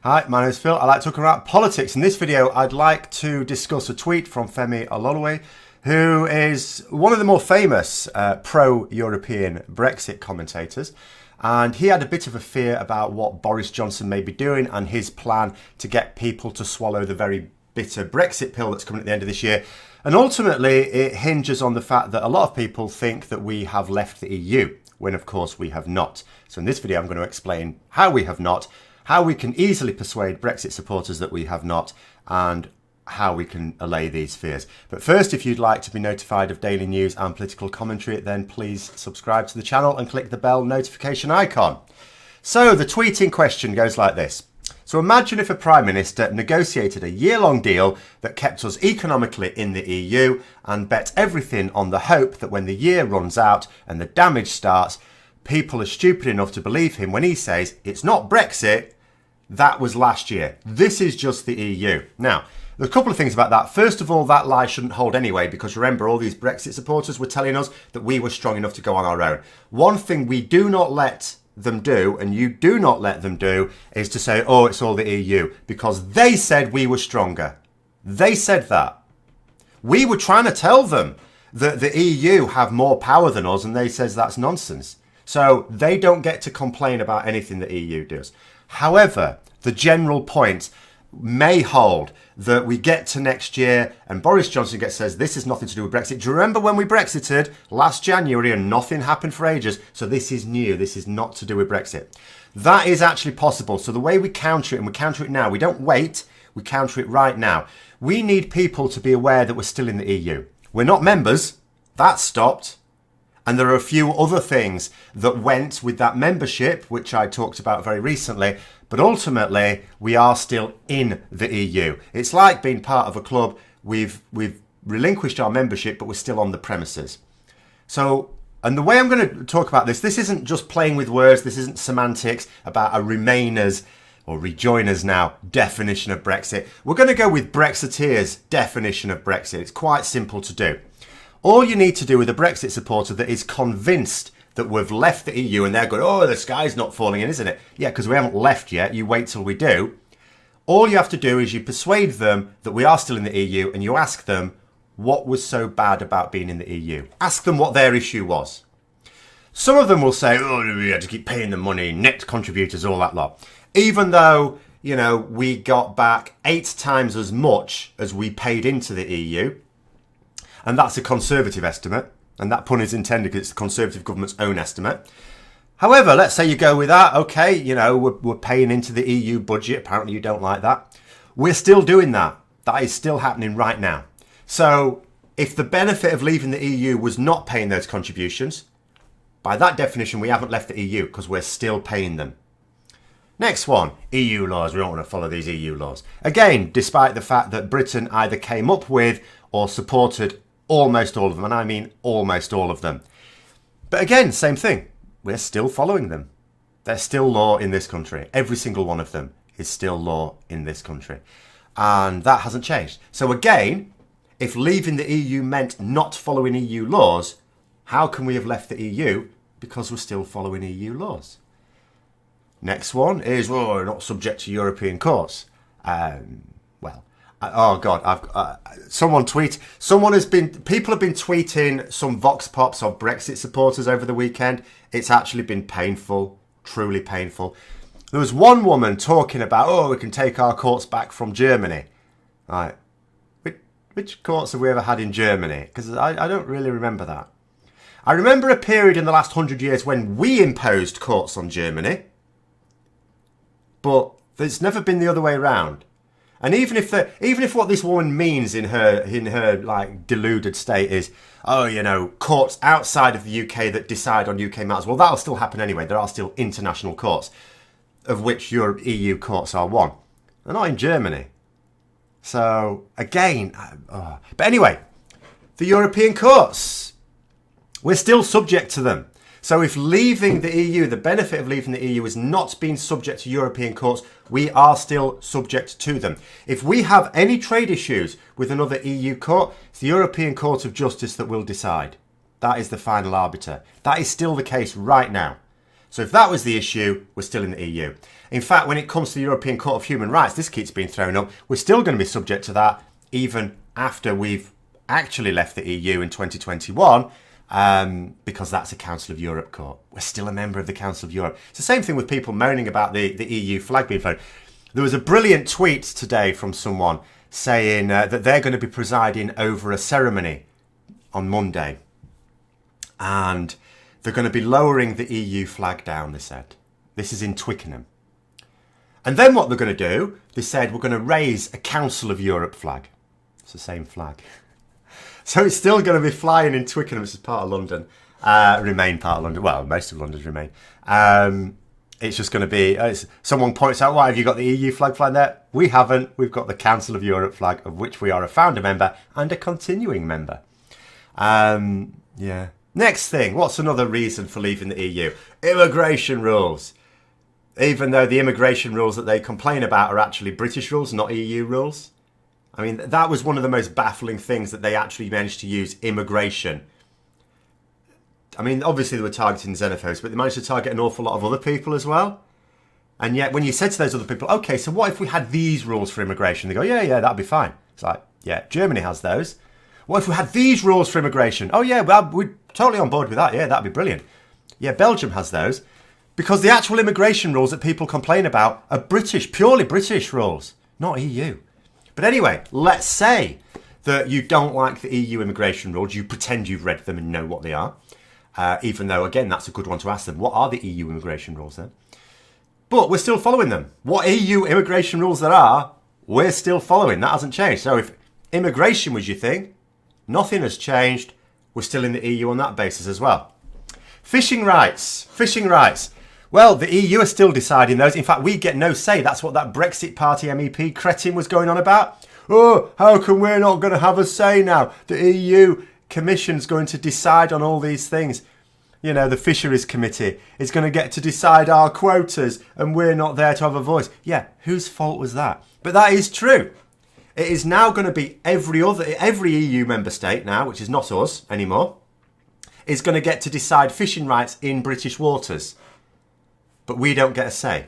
Hi, my name is Phil. I like talking about politics. In this video, I'd like to discuss a tweet from Femi Ololuwe, who is one of the more famous pro-European Brexit commentators. And he had a bit of a fear about what Boris Johnson may be doing and his plan to get people to swallow the very bitter Brexit pill that's coming at the end of this year. And ultimately, it hinges on the fact that a lot of people think that we have left the EU, when of course we have not. So in this video, I'm going to explain how we have not, how we can easily persuade Brexit supporters that we have not, and how we can allay these fears. But first, if you'd like to be notified of daily news and political commentary, then please subscribe to the channel and click the bell notification icon. So the tweet in question goes like this. So imagine if a Prime Minister negotiated a year-long deal that kept us economically in the EU and bet everything on the hope that when the year runs out and the damage starts, people are stupid enough to believe him when he says it's not Brexit, that was last year. This is just the EU. Now, there's a couple of things about that. First of all, that lie shouldn't hold anyway, because remember, all these Brexit supporters were telling us that we were strong enough to go on our own. One thing we do not let them do, and you do not let them do, is to say, oh, it's all the EU, because they said we were stronger. They said that. We were trying to tell them that the EU have more power than us, and they says that's nonsense. So they don't get to complain about anything the EU does. However, the general point may hold that we get to next year and Boris Johnson says this is nothing to do with Brexit. Do you remember when we Brexited last January and nothing happened for ages? So this is new. This is not to do with Brexit. That is actually possible. So the way we counter it, and we counter it now, we don't wait, we counter it right now. We need people to be aware that we're still in the EU. We're not members. That stopped. And there are a few other things that went with that membership, which I talked about very recently. But ultimately, we are still in the EU. It's like being part of a club. We've relinquished our membership, but we're still on the premises. So, and the way I'm going to talk about this isn't just playing with words. This isn't semantics about a Remainers or Rejoiners now definition of Brexit. We're going to go with Brexiteers' definition of Brexit. It's quite simple to do. All you need to do with a Brexit supporter that is convinced that we've left the EU and they're going, oh, the sky's not falling in, isn't it? Yeah, because we haven't left yet. You wait till we do. All you have to do is you persuade them that we are still in the EU and you ask them what was so bad about being in the EU. Ask them what their issue was. Some of them will say, oh, we had to keep paying them money, net contributors, all that lot. Even though, you know, we got back 8 times as much as we paid into the EU. And that's a Conservative estimate. And that pun is intended because it's the Conservative government's own estimate. However, let's say you go with that. Okay, you know, we're paying into the EU budget. Apparently you don't like that. We're still doing that. That is still happening right now. So if the benefit of leaving the EU was not paying those contributions, by that definition, we haven't left the EU because we're still paying them. Next one, EU laws. We don't want to follow these EU laws. Again, despite the fact that Britain either came up with or supported almost all of them, and I mean almost all of them. But again, same thing. We're still following them. They're still law in this country. Every single one of them is still law in this country. And that hasn't changed. So again, if leaving the EU meant not following EU laws, how can we have left the EU? Because we're still following EU laws. Next one is, well, we're not subject to European courts. Oh God! People have been tweeting some vox pops of Brexit supporters over the weekend. It's actually been painful, truly painful. There was one woman talking about, oh, we can take our courts back from Germany. Right? Which courts have we ever had in Germany? Because I don't really remember that. I remember a period in the last 100 years when we imposed courts on Germany, but there's never been the other way around. And even if what this woman means in her like deluded state is, oh, you know, courts outside of the UK that decide on UK matters, well, that'll still happen anyway. There are still international courts, of which your EU courts are one. They're not in Germany. So again, but anyway, the European courts, we're still subject to them. So if leaving the EU, the benefit of leaving the EU is not being subject to European courts, we are still subject to them. If we have any trade issues with another EU court, it's the European Court of Justice that will decide. That is the final arbiter. That is still the case right now. So if that was the issue, we're still in the EU. In fact, when it comes to the European Court of Human Rights, this keeps being thrown up, we're still going to be subject to that even after we've actually left the EU in 2021, because that's a Council of Europe court. We're still a member of the Council of Europe. It's the same thing with people moaning about the EU flag being flown. There was a brilliant tweet today from someone saying that they're going to be presiding over a ceremony on Monday. And they're going to be lowering the EU flag down, they said. This is in Twickenham. And then what they're going to do, they said, we're going to raise a Council of Europe flag. It's the same flag. So it's still going to be flying in Twickenham, which is part of London. Remain part of London. Well, most of London's remain. It's just going to be, someone points out, why have you got the EU flag flying there? We haven't. We've got the Council of Europe flag, of which we are a founder member and a continuing member. Yeah. Next thing, what's another reason for leaving the EU? Immigration rules. Even though the immigration rules that they complain about are actually British rules, not EU rules. I mean, that was one of the most baffling things, that they actually managed to use immigration. I mean, obviously they were targeting xenophobes, but they managed to target an awful lot of other people as well. And yet when you said to those other people, okay, so what if we had these rules for immigration? They go, yeah, that'd be fine. It's like, yeah, Germany has those. What if we had these rules for immigration? Oh yeah, well, we're totally on board with that. Yeah, that'd be brilliant. Yeah, Belgium has those. Because the actual immigration rules that people complain about are British, purely British rules, not EU. But anyway, let's say that you don't like the EU immigration rules. You pretend you've read them and know what they are. Even though, again, that's a good one to ask them. What are the EU immigration rules then? But we're still following them. What EU immigration rules there are, we're still following. That hasn't changed. So if immigration was your thing, nothing has changed. We're still in the EU on that basis as well. Fishing rights. Fishing rights. Well, the EU are still deciding those. In fact, we get no say. That's what that Brexit Party MEP cretin was going on about. Oh, how come we're not going to have a say now? The EU Commission's going to decide on all these things. You know, the Fisheries Committee is going to get to decide our quotas and we're not there to have a voice. Yeah, whose fault was that? But that is true. It is now going to be every EU member state now, which is not us anymore, is going to get to decide fishing rights in British waters. But we don't get a say.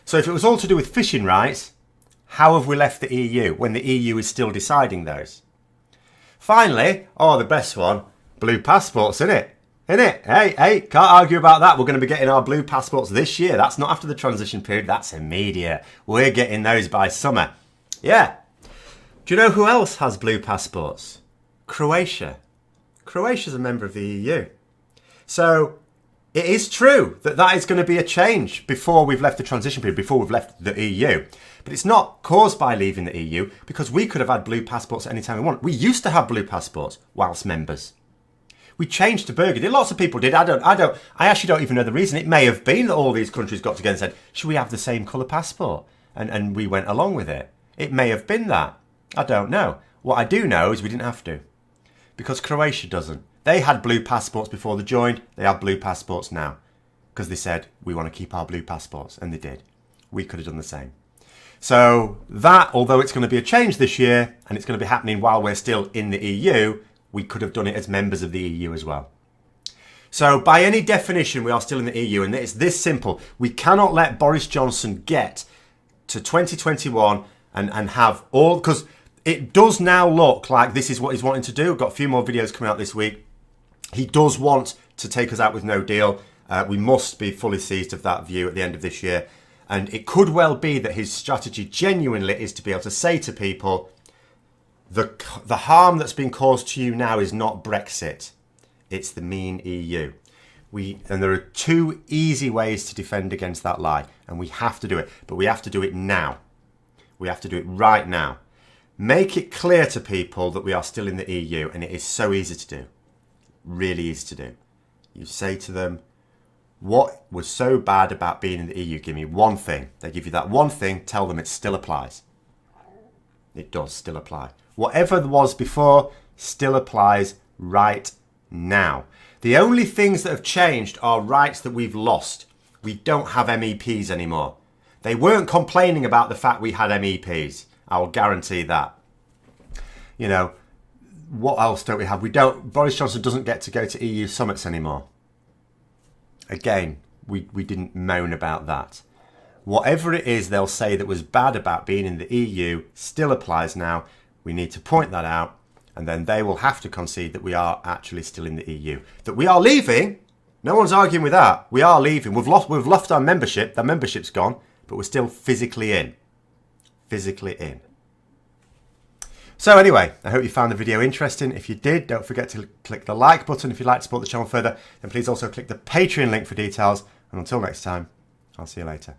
So if it was all to do with fishing rights, how have we left the EU when the EU is still deciding those? Finally, the best one, blue passports, innit? Innit? Hey, can't argue about that. We're going to be getting our blue passports this year. That's not after the transition period. That's immediate. We're getting those by summer. Yeah. Do you know who else has blue passports? Croatia. Croatia's a member of the EU. So it is true that is going to be a change before we've left the transition period, before we've left the EU. But it's not caused by leaving the EU, because we could have had blue passports at any time we want. We used to have blue passports whilst members. We changed to burgundy. Lots of people did. I actually don't even know the reason. It may have been that all these countries got together and said, should we have the same colour passport? And we went along with it. It may have been that. I don't know. What I do know is we didn't have to. Because Croatia doesn't. They had blue passports before they joined. They have blue passports now. Because they said, we want to keep our blue passports. And they did. We could have done the same. So that, although it's going to be a change this year, and it's going to be happening while we're still in the EU, we could have done it as members of the EU as well. So by any definition, we are still in the EU, and it's this simple. We cannot let Boris Johnson get to 2021 and have all, because it does now look like this is what he's wanting to do. I've got a few more videos coming out this week. He does want to take us out with no deal. We must be fully seized of that view at the end of this year. And it could well be that his strategy genuinely is to be able to say to people, the harm that's been caused to you now is not Brexit. It's the mean EU. And there are two easy ways to defend against that lie. And we have to do it. But we have to do it now. We have to do it right now. Make it clear to people that we are still in the EU. And it is so easy to do. Really easy to do. You say to them, what was so bad about being in the EU? Give me one thing. They give you that one thing. Tell them it still applies. It does still apply. Whatever was before still applies right now. The only things that have changed are rights that we've lost. We don't have MEPs anymore. They weren't complaining about the fact we had MEPs. I'll guarantee that. You know, what else don't we have? Boris Johnson doesn't get to go to EU summits anymore. Again, we didn't moan about that. Whatever it is they'll say that was bad about being in the EU still applies now. We need to point that out, and then they will have to concede that we are actually still in the EU. That we are leaving, no one's arguing with that. We are leaving. We've lost our membership. That membership's gone, but we're still physically in. Physically in. So anyway, I hope you found the video interesting. If you did, don't forget to click the like button if you'd like to support the channel further. And please also click the Patreon link for details. And until next time, I'll see you later.